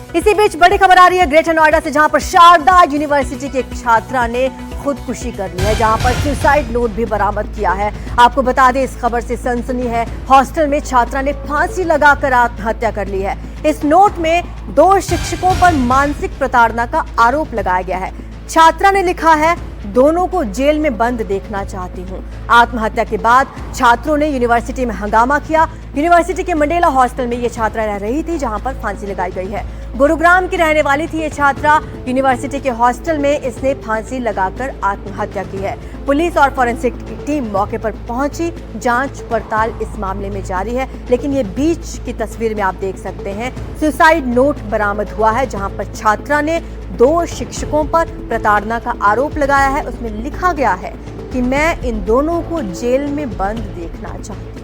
इसी बीच बड़ी खबर आ रही है ग्रेटर नोएडा से, जहां पर शारदा यूनिवर्सिटी की एक छात्रा ने खुदकुशी कर ली है, जहां पर सुसाइड नोट भी बरामद किया है। आपको बता दें, इस खबर से सनसनी है। हॉस्टल में छात्रा ने फांसी लगाकर आत्महत्या कर ली है। इस नोट में 2 शिक्षकों पर मानसिक प्रताड़ना का आरोप लगाया गया है। छात्रा ने लिखा है, दोनों को जेल में बंद देखना चाहती हूं। आत्महत्या के बाद छात्रों ने यूनिवर्सिटी में हंगामा किया। यूनिवर्सिटी के मंडेला हॉस्टल में ये छात्रा रह रही थी, जहां पर फांसी लगाई गई है। गुरुग्राम की रहने वाली थी ये छात्रा। यूनिवर्सिटी के हॉस्टल में इसने फांसी लगाकर आत्महत्या की है। पुलिस और फॉरेंसिक की टीम मौके पर पहुंची। जांच पड़ताल इस मामले में जारी है, लेकिन ये बीच की तस्वीर में आप देख सकते हैं, सुसाइड नोट बरामद हुआ है, जहां पर छात्रा ने 2 शिक्षकों पर प्रताड़ना का आरोप लगाया है। उसमें लिखा गया है कि मैं इन दोनों को जेल में बंद देखना चाहती हूं।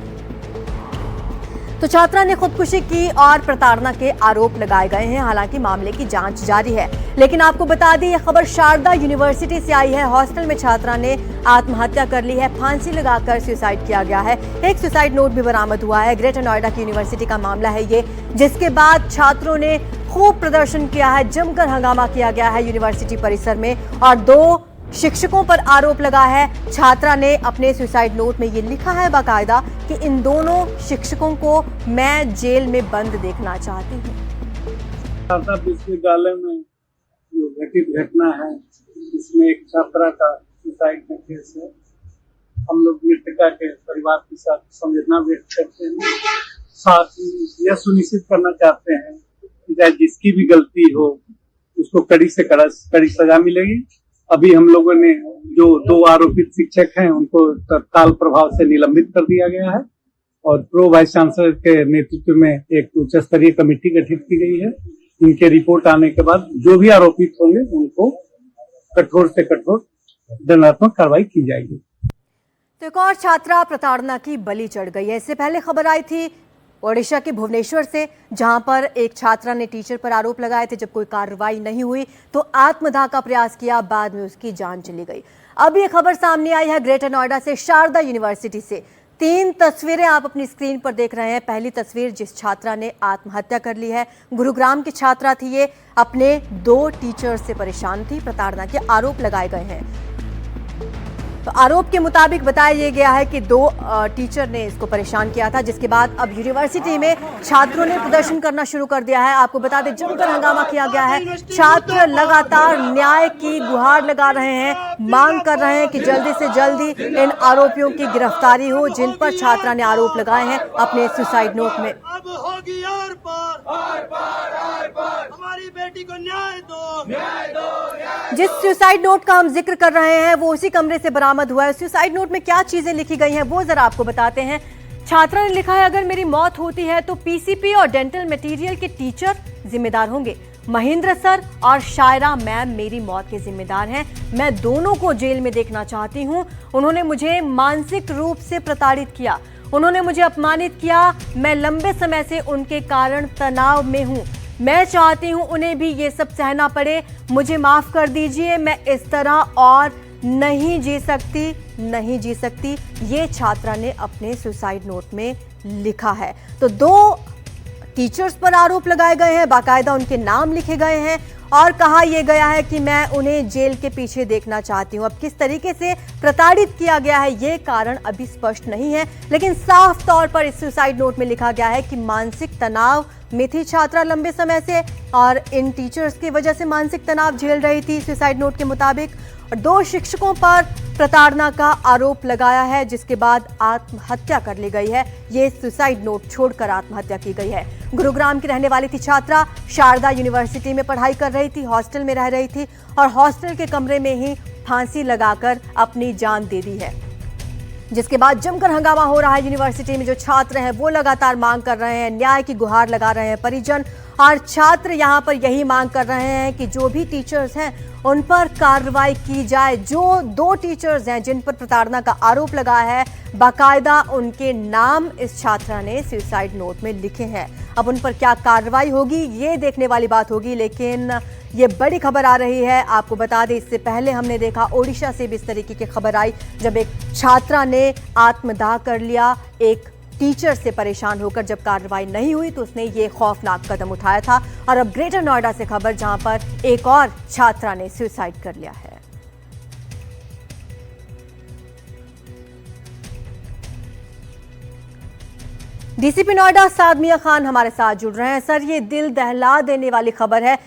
तो छात्रा ने खुदकुशी की और प्रताड़ना के आरोप लगाए गए हैं। हालांकि मामले की जांच जारी है, लेकिन आपको बता दें, यह खबर शारदा यूनिवर्सिटी से आई है। हॉस्टल में छात्रा ने आत्महत्या कर ली है, फांसी लगाकर सुसाइड किया गया है। एक सुसाइड नोट भी बरामद हुआ है। ग्रेटर नोएडा की यूनिवर्सिटी का मामला है ये, जिसके बाद छात्रों ने खूब प्रदर्शन किया है, जमकर हंगामा किया गया है यूनिवर्सिटी परिसर में, और 2 शिक्षकों पर आरोप लगा है। छात्रा ने अपने सुसाइड नोट में ये लिखा है बाकायदा कि इन दोनों शिक्षकों को मैं जेल में बंद देखना चाहती हूँ। शारदा विश्वविद्यालय में जो घटित घटना है, इसमें एक छात्रा का सुसाइड का केस है। हम लोग मृतका के परिवार के साथ संवेदना व्यक्त करते हैं। साथ ही यह सुनिश्चित करना चाहते हैं कि चाहे जिसकी भी गलती हो, उसको कड़ी से कड़ी सजा मिलेगी। अभी हम लोगों ने जो 2 आरोपित शिक्षक हैं, उनको तत्काल प्रभाव से निलंबित कर दिया गया है, और प्रो वाइस चांसलर के नेतृत्व में एक उच्च स्तरीय कमेटी गठित की गई है। इनके रिपोर्ट आने के बाद जो भी आरोपित होंगे, उनको कठोर से कठोर दंडात्मक कार्रवाई की जाएगी। तो एक और छात्रा प्रताड़ना की बलि चढ़ गई है। इससे पहले खबर आई थी ओडिशा के भुवनेश्वर से, जहां पर एक छात्रा ने टीचर पर आरोप लगाए थे। जब कोई कार्रवाई नहीं हुई तो आत्मदाह का प्रयास किया, बाद में उसकी जान चली गई। अब ये खबर सामने आई है ग्रेटर नोएडा से, शारदा यूनिवर्सिटी से। 3 तस्वीरें आप अपनी स्क्रीन पर देख रहे हैं। पहली तस्वीर, जिस छात्रा ने आत्महत्या कर ली है, गुरुग्राम की छात्रा थी ये, अपने 2 टीचर से परेशान थी, प्रताड़ना के आरोप लगाए गए हैं। तो आरोप के मुताबिक बताया गया है कि 2 टीचर ने इसको परेशान किया था, जिसके बाद अब यूनिवर्सिटी में छात्रों ने प्रदर्शन करना शुरू कर दिया है। आपको बता दें, जमकर हंगामा किया गया है। छात्र लगातार न्याय की गुहार लगा रहे हैं, मांग कर रहे हैं कि जल्दी से जल्दी इन आरोपियों की गिरफ्तारी हो, जिन पर छात्रा ने आरोप लगाए हैं अपने सुसाइड नोट में। अब होगी आर पार, हमारी बेटी को न्याय दो। जिस सुसाइड नोट का हम जिक्र कर रहे हैं, वो उसी कमरे से बरामद हुआ है। सुसाइड नोट में क्या चीजें लिखी गई हैं, वो जरा आपको बताते हैं। छात्रा ने लिखा है, अगर मेरी मौत होती है तो पीसीपी और डेंटल मटेरियल के टीचर जिम्मेदार होंगे। महेंद्र सर और शायरा मैम मेरी मौत के जिम्मेदार हैं। मैं दोनों को जेल में देखना चाहती हूं। उन्होंने मुझे मानसिक रूप से प्रताड़ित किया, उन्होंने मुझे अपमानित किया। मैं लंबे समय से उनके कारण तनाव में हूं। मैं चाहती हूं उन्हें भी ये सब सहना पड़े। मुझे माफ कर दीजिए, मैं इस तरह और नहीं जी सकती। ये छात्रा ने अपने सुसाइड नोट में लिखा है। तो 2 टीचर्स पर आरोप लगाए गए हैं, बाकायदा उनके नाम लिखे गए हैं, और कहा यह गया है कि मैं उन्हें जेल के पीछे देखना चाहती हूं। अब किस तरीके से प्रताड़ित किया गया है, ये कारण अभी स्पष्ट नहीं है, लेकिन साफ तौर पर इस सुसाइड नोट में लिखा गया है कि मानसिक तनाव में थी छात्रा लंबे समय से, और इन टीचर्स की वजह से मानसिक तनाव झेल रही थी सुसाइड नोट के मुताबिक, और 2 शिक्षकों पर प्रताड़ना का आरोप लगाया है, जिसके बाद आत्महत्या कर ली गई है। ये सुसाइड नोट छोड़कर आत्महत्या की गई है। गुरुग्राम की रहने वाली थी छात्रा, शारदा यूनिवर्सिटी में पढ़ाई कर रही थी, हॉस्टल में रह रही थी, और हॉस्टल के कमरे में ही फांसी लगाकर अपनी जान दे दी है, जिसके बाद जमकर हंगामा हो रहा है यूनिवर्सिटी में। जो छात्र हैं वो लगातार मांग कर रहे हैं, न्याय की गुहार लगा रहे हैं परिजन, और छात्र यहां पर यही मांग कर रहे हैं कि जो भी टीचर्स हैं उन पर कार्रवाई की जाए। जो 2 टीचर्स हैं जिन पर प्रताड़ना का आरोप लगा है, बाकायदा उनके नाम इस छात्रा ने सुसाइड नोट में लिखे हैं। अब उन पर क्या कार्रवाई होगी, ये देखने वाली बात होगी, लेकिन ये बड़ी खबर आ रही है। आपको बता दें, इससे पहले हमने देखा ओडिशा से भी इस तरीके की खबर आई, जब एक छात्रा ने आत्मदाह कर लिया। एक टीचर से परेशान होकर जब कार्रवाई नहीं हुई तो उसने ये खौफनाक कदम उठाया था। और अब ग्रेटर नोएडा से खबर, जहां पर एक और छात्रा ने सुसाइड कर लिया है। डीसीपी नोएडा साद मियां खान हमारे साथ जुड़ रहे हैं। सर, ये दिल दहला देने वाली खबर है,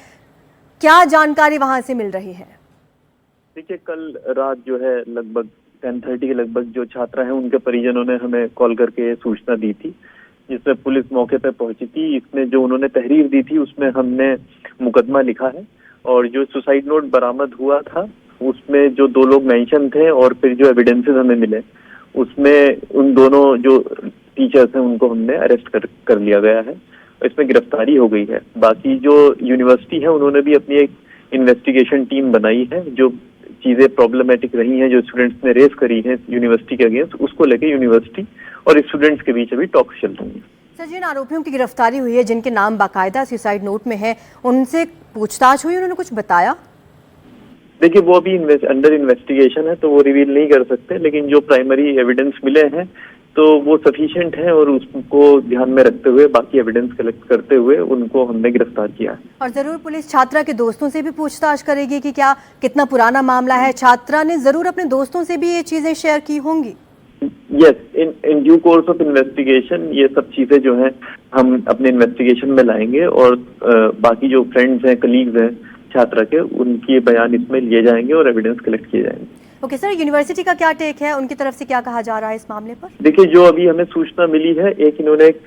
क्या जानकारी वहां से मिल रही है? देखिए, कल रात जो है लगभग 10:30 के लगभग जो छात्रा है उनके परिजनों ने हमें कॉल करके सूचना दी थी, जिसमें पुलिस मौके पर पहुंची थी। इसमें जो उन्होंने तहरीर दी थी उसमें हमने मुकदमा लिखा है, और जो सुसाइड नोट बरामद हुआ था उसमें जो 2 लोग मेंशन थे और फिर जो एविडेंसेस हमें मिले उसमें उन दोनों जो टीचर्स हैं उनको हमने अरेस्ट कर लिया गया है। इसमें गिरफ्तारी हो गई है। बाकी जो यूनिवर्सिटी है उन्होंने भी अपनी एक इन्वेस्टिगेशन टीम बनाई है। जो चीजें प्रॉब्लमेटिक रही हैं, जो स्टूडेंट्स ने रेस करी हैं यूनिवर्सिटी के अगेंस्ट, उसको लेके यूनिवर्सिटी और स्टूडेंट्स के बीच अभी टॉक्स चल रही हैं। सर, जिन आरोपियों की गिरफ्तारी हुई है, जिनके नाम बाकायदा सुसाइड नोट में है, उनसे पूछताछ हुई? उन्होंने कुछ बताया? देखिए, वो अभी अंडर इन्वेस्टिगेशन है तो वो रिवील नहीं कर सकते, लेकिन जो प्राइमरी एविडेंस मिले हैं तो वो सफिशिएंट है, और उसको ध्यान में रखते हुए बाकी एविडेंस कलेक्ट करते हुए उनको हमने गिरफ्तार किया है। और जरूर पुलिस छात्रा के दोस्तों से भी पूछताछ करेगी कि क्या कितना पुराना मामला है। छात्रा ने जरूर अपने दोस्तों से भी ये चीजें शेयर की होंगी। Yes, in due course of investigation ये सब चीजें जो हैं हम अपने इन्वेस्टिगेशन में लाएंगे, और बाकी जो फ्रेंड्स हैं, कलीग्स हैं छात्रा के, उनके बयान इसमें लिए जाएंगे और एविडेंस कलेक्ट किए जाएंगे। ओके सर, यूनिवर्सिटी का क्या टेक है? उनकी तरफ से क्या कहा जा रहा है इस मामले पर? देखिए, जो अभी हमें सूचना मिली है, एक इन्होंने एक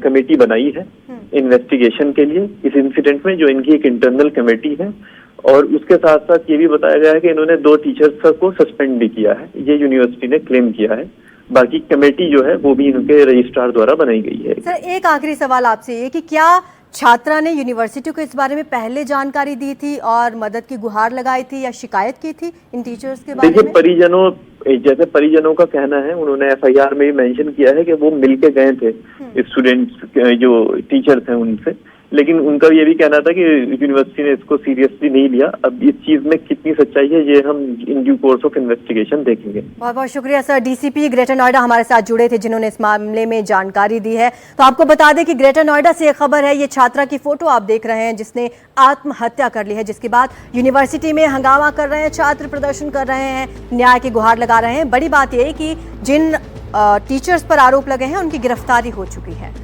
कमेटी बनाई है इन्वेस्टिगेशन के लिए इस इंसिडेंट में, जो इनकी एक इंटरनल कमेटी है, और उसके साथ साथ ये भी बताया गया है कि इन्होंने 2 टीचर्स को सस्पेंड भी किया है। ये यूनिवर्सिटी ने क्लेम किया है। बाकी कमेटी जो है वो भी इनके रजिस्ट्रार द्वारा बनाई गई है। सर, एक आखिरी सवाल आपसे ये कि क्या छात्रा ने यूनिवर्सिटी को इस बारे में पहले जानकारी दी थी और मदद की गुहार लगाई थी या शिकायत की थी इन टीचर्स के बारे में? देखिए, जैसे परिजनों का कहना है, उन्होंने एफआईआर में भी मेंशन किया है कि वो मिलके गए थे स्टूडेंट्स जो टीचर्स हैं उनसे, लेकिन उनका ये भी कहना था कि यूनिवर्सिटी ने इसको सीरियसली नहीं लिया। अब इस चीज में कितनी सच्चाई है ये हम in due course of investigation देखेंगे। बहुत बहुत शुक्रिया सर। डीसीपी ग्रेटर नोएडा हमारे साथ जुड़े थे, जिन्होंने इस मामले में जानकारी दी है। तो आपको बता दें कि ग्रेटर नोएडा से एक खबर है, ये छात्रा की फोटो आप देख रहे हैं जिसने आत्महत्या कर ली है, जिसके बाद यूनिवर्सिटी में हंगामा कर रहे हैं छात्र, प्रदर्शन कर रहे हैं, न्याय की गुहार लगा रहे हैं। बड़ी बात यह है कि जिन टीचर्स पर आरोप लगे हैं उनकी गिरफ्तारी हो चुकी है।